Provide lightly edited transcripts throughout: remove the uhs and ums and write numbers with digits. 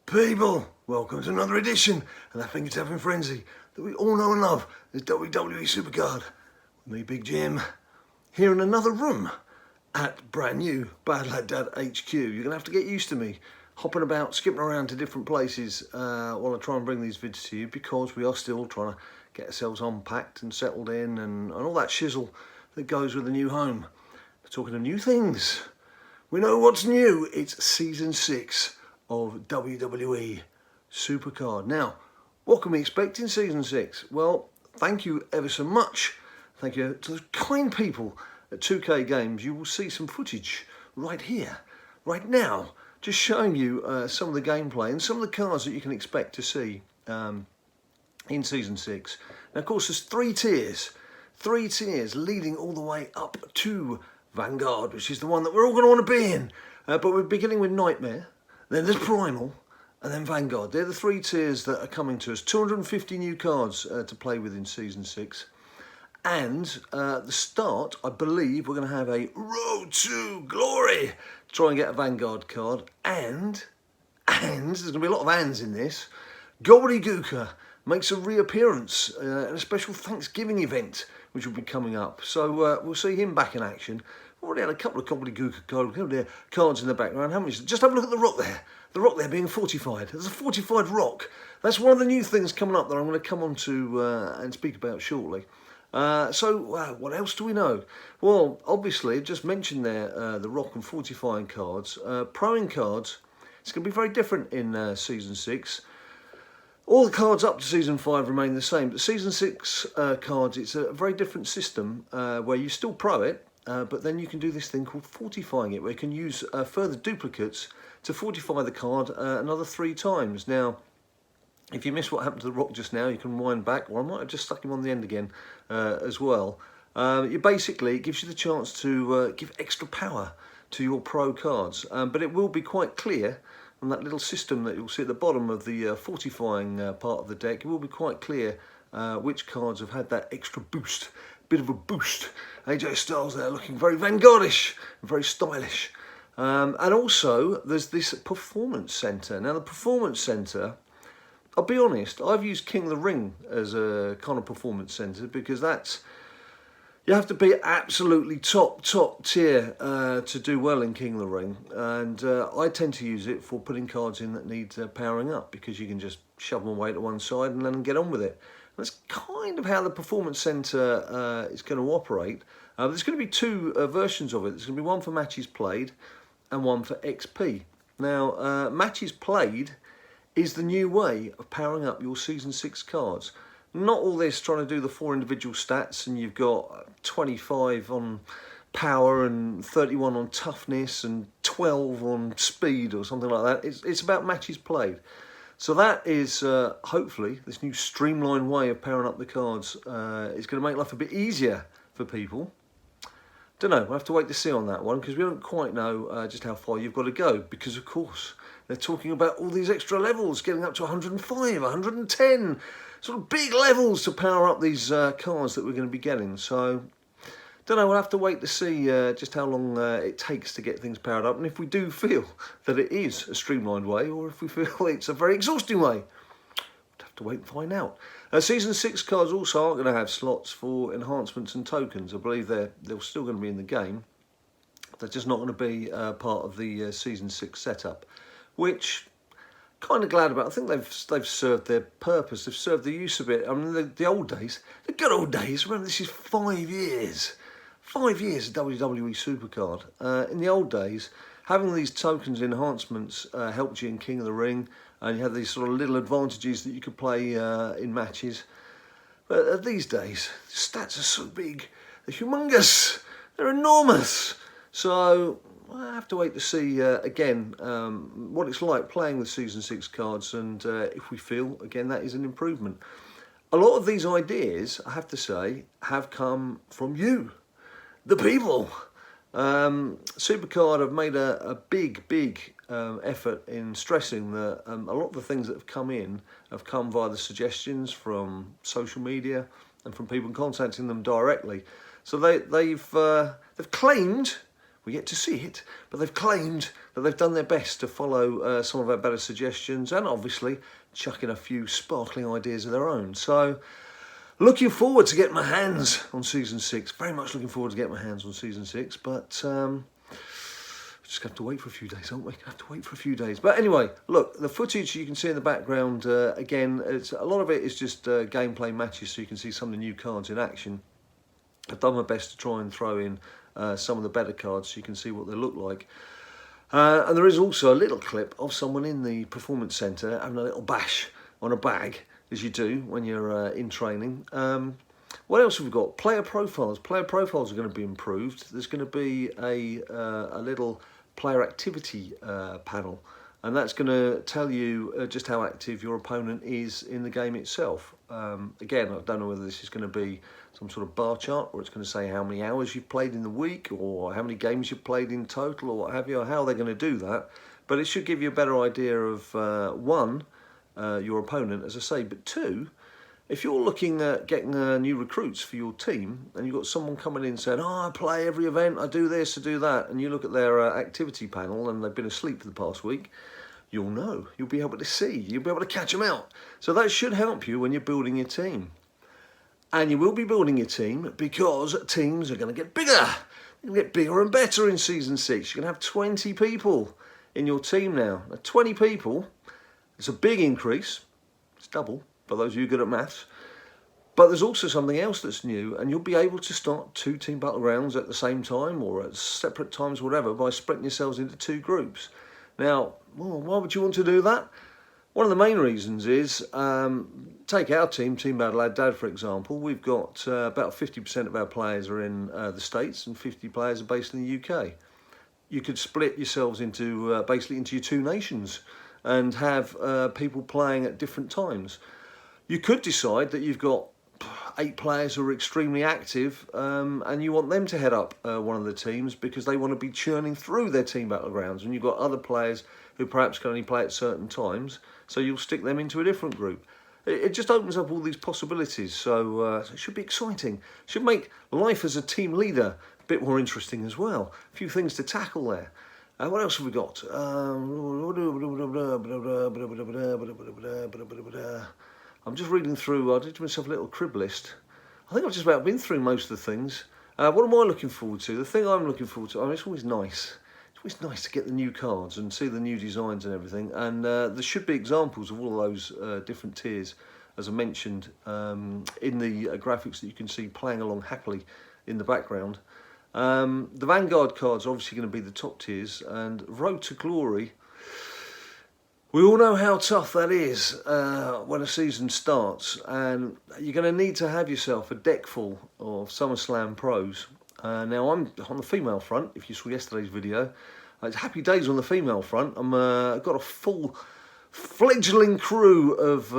People, welcome to another edition of that finger-tapping frenzy that we all know and love as WWE SuperCard. With me, Big Jim, here in another room at brand new BadLadDad HQ. You're going to have to get used to me hopping about, skipping around to different places while I try and bring these vids to you, because we are still trying to get ourselves unpacked and settled in and all that shizzle that goes with a new home. We're talking of new things. We know what's new. It's Season 6 of WWE SuperCard. Now, what can we expect in Season 6? Well, thank you ever so much. Thank you to the kind people at 2K Games. You will see some footage right here, right now, just showing you some of the gameplay and some of the cards that you can expect to see in Season 6. Now, of course, there's three tiers leading all the way up to Vanguard, which is the one that we're all going to want to be in. But we're beginning with Nightmare. Then there's Primal, and then Vanguard. They're the three tiers that are coming to us. 250 new cards to play with in Season 6. And at the start, I believe we're going to have a Road to Glory to try and get a Vanguard card. And there's going to be a lot of ands in this. Gobbledygooker makes a reappearance in a special Thanksgiving event, which will be coming up. So we'll see him back in action. We've already had a couple of Gobbledygooker cards in the background, haven't we? Just have a look at the rock there. The rock there being fortified. There's a fortified rock. That's one of the new things coming up that I'm going to come on to and speak about shortly. What else do we know? Well, obviously, just mentioned there the rock and fortifying cards. Proing cards, it's going to be very different in Season 6. All the cards up to Season 5 remain the same, but Season 6 cards, it's a very different system where you still pro it, but then you can do this thing called fortifying it, where you can use further duplicates to fortify the card another 3 times. Now, if you missed what happened to the rock just now, you can wind back, or I might have just stuck him on the end again as well. It basically gives you the chance to give extra power to your pro cards, but it will be quite clear on that little system that you'll see at the bottom of the fortifying part of the deck. It will be quite clear which cards have had that extra boost, bit of a boost. AJ Styles there looking very Vanguardish, very stylish. And also there's this performance centre. Now the performance centre, I'll be honest, I've used King of the Ring as a kind of performance centre because that's, you have to be absolutely top tier to do well in King of the Ring, and I tend to use it for putting cards in that need powering up, because you can just shove them away to one side and then get on with it. And that's kind of how the Performance Centre is going to operate. There's going to be 2 versions of it. There's going to be one for matches played and one for XP. Now, matches played is the new way of powering up your Season 6 cards. Not all this trying to do the 4 individual stats and you've got 25 on power and 31 on toughness and 12 on speed or something like that. It's about matches played. So that is hopefully this new streamlined way of powering up the cards is going to make life a bit easier for people. Don't know, we'll have to wait to see on that one, because we don't quite know just how far you've got to go, because of course they're talking about all these extra levels, getting up to 105, 110, sort of big levels to power up these cards that we're going to be getting. So, don't know, we'll have to wait to see just how long it takes to get things powered up, and if we do feel that it is a streamlined way, or if we feel it's a very exhausting way. We'll have to wait and find out. Season 6 cards also aren't going to have slots for enhancements and tokens. I believe they're still going to be in the game. They're just not going to be part of the Season 6 setup, which kind of glad about. I think they've served their purpose. They've served the use of it. I mean, the old days, the good old days. Remember, this is 5 years. 5 years of WWE SuperCard. In the old days, having these tokens enhancements helped you in King of the Ring, and you had these sort of little advantages that you could play in matches. But these days, the stats are so big, they're humongous, they're enormous. So I have to wait to see again what it's like playing with Season 6 cards, and if we feel again that is an improvement. A lot of these ideas, I have to say, have come from you, the people. SuperCard have made a big effort in stressing that a lot of the things that have come in have come via the suggestions from social media and from people contacting them directly. So they've claimed We get to see it, but they've claimed that they've done their best to follow some of our better suggestions and obviously chuck in a few sparkling ideas of their own. So, looking forward to getting my hands on Season 6. Very much looking forward to getting my hands on Season 6, but just have to wait for a few days, aren't we? Have to wait for a few days. But anyway, look, the footage you can see in the background, again, a lot of it is just gameplay matches, so you can see some of the new cards in action. I've done my best to try and throw in some of the better cards so you can see what they look like. And there is also a little clip of someone in the performance centre having a little bash on a bag, as you do when you're in training. What else have we got? Player profiles. Player profiles are going to be improved. There's going to be a little player activity panel, and that's going to tell you just how active your opponent is in the game itself. Again, I don't know whether this is going to be some sort of bar chart, or it's going to say how many hours you've played in the week, or how many games you've played in total, or what have you, or how they're going to do that. But it should give you a better idea of, one, your opponent, as I say, but two, if you're looking at getting new recruits for your team, and you've got someone coming in saying, oh, I play every event, I do this, I do that, and you look at their activity panel and they've been asleep for the past week, you'll know. You'll be able to see. You'll be able to catch them out. So that should help you when you're building your team. And you will be building your team because teams are going to get bigger. They're going to get bigger and better in Season 6. You're going to have 20 people in your team now. Now, 20 people, it's a big increase. It's double, for those of you good at maths. But there's also something else that's new, and you'll be able to start 2 team battlegrounds at the same time or at separate times, whatever, by splitting yourselves into 2 groups. Now, why would you want to do that? One of the main reasons is, take our team, Team BadLadDad, for example. We've got about 50% of our players are in the States and 50 players are based in the UK. You could split yourselves into basically into your 2 nations and have people playing at different times. You could decide that you've got 8 players who are extremely active and you want them to head up one of the teams because they want to be churning through their team battlegrounds, and you've got other players who perhaps can only play at certain times, so you'll stick them into a different group. It just opens up all these possibilities, so it should be exciting. It should make life as a team leader a bit more interesting as well. A few things to tackle there. What else have we got? I'm just reading through, I did myself a little crib list. I think I've just about been through most of the things. What am I looking forward to? The thing I'm looking forward to, I mean, it's always nice. It's always nice to get the new cards and see the new designs and everything. And there should be examples of all of those different tiers, as I mentioned, in the graphics that you can see playing along happily in the background. The Vanguard cards are obviously going to be the top tiers, and Road to Glory, we all know how tough that is when a season starts, and you're going to need to have yourself a deck full of SummerSlam pros. Now, I'm on the female front, if you saw yesterday's video. It's happy days on the female front. I've got a full fledgling crew of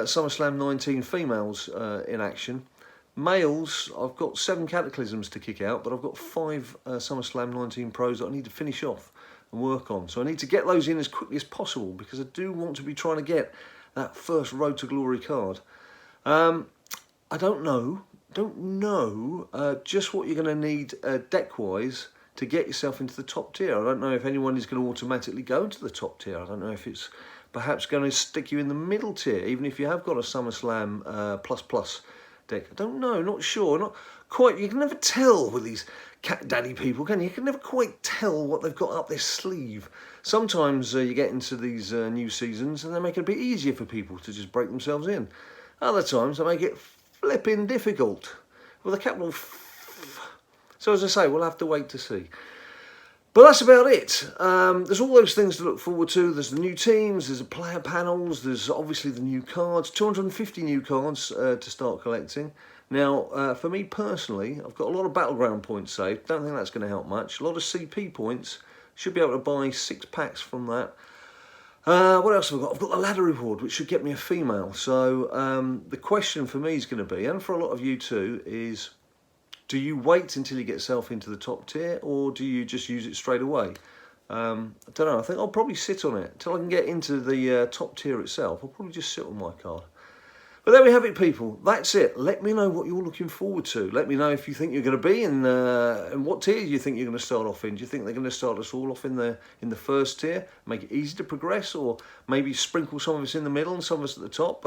SummerSlam 19 females in action. Males, I've got 7 cataclysms to kick out, but I've got 5 SummerSlam 19 pros that I need to finish off and work on. So I need to get those in as quickly as possible because I do want to be trying to get that first Road to Glory card. I don't know just what you're going to need deck-wise to get yourself into the top tier. I don't know if anyone is going to automatically go into the top tier. I don't know if it's perhaps going to stick you in the middle tier, even if you have got a SummerSlam plus deck. I don't know, not sure, not quite. You can never tell with these cat daddy people, can you? You can never quite tell what they've got up their sleeve. Sometimes you get into these new seasons and they make it a bit easier for people to just break themselves in. Other times they make it flipping difficult with a capital F. So as I say, we'll have to wait to see. But that's about it. There's all those things to look forward to. There's the new teams, there's the player panels, there's obviously the new cards, 250 new cards to start collecting. Now, for me personally, I've got a lot of battleground points saved. Don't think that's going to help much. A lot of CP points. Should be able to buy 6 packs from that. What else have I got? I've got the ladder reward, which should get me a female. So the question for me is going to be, and for a lot of you too, is do you wait until you get yourself into the top tier, or do you just use it straight away? I don't know. I think I'll probably sit on it until I can get into the top tier itself. I'll probably just sit on my card. But there we have it, people. That's it. Let me know what you're looking forward to. Let me know if you think you're going to be in, and what tier you think you're going to start off in. Do you think they're going to start us all off in the first tier, make it easy to progress, or maybe sprinkle some of us in the middle and some of us at the top?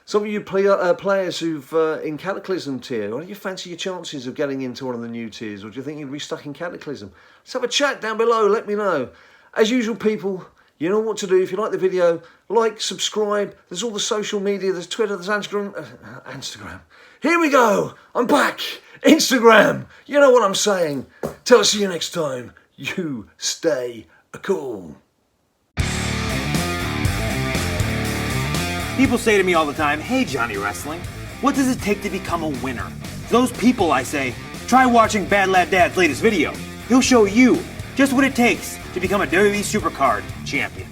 Some of you players who've in Cataclysm tier, what do you fancy your chances of getting into one of the new tiers, or do you think you'd be stuck in Cataclysm? Let's have a chat down below. Let me know. As usual, people, you know what to do. If you like the video, like, subscribe. There's all the social media. There's Twitter, there's Instagram. Here we go. I'm back. Instagram. You know what I'm saying. Till I see you next time. You stay cool. People say to me all the time, "Hey Johnny Wrestling, what does it take to become a winner?" To those people I say, try watching BadLadDad's latest video. He'll show you just what it takes to become a WWE SuperCard champion.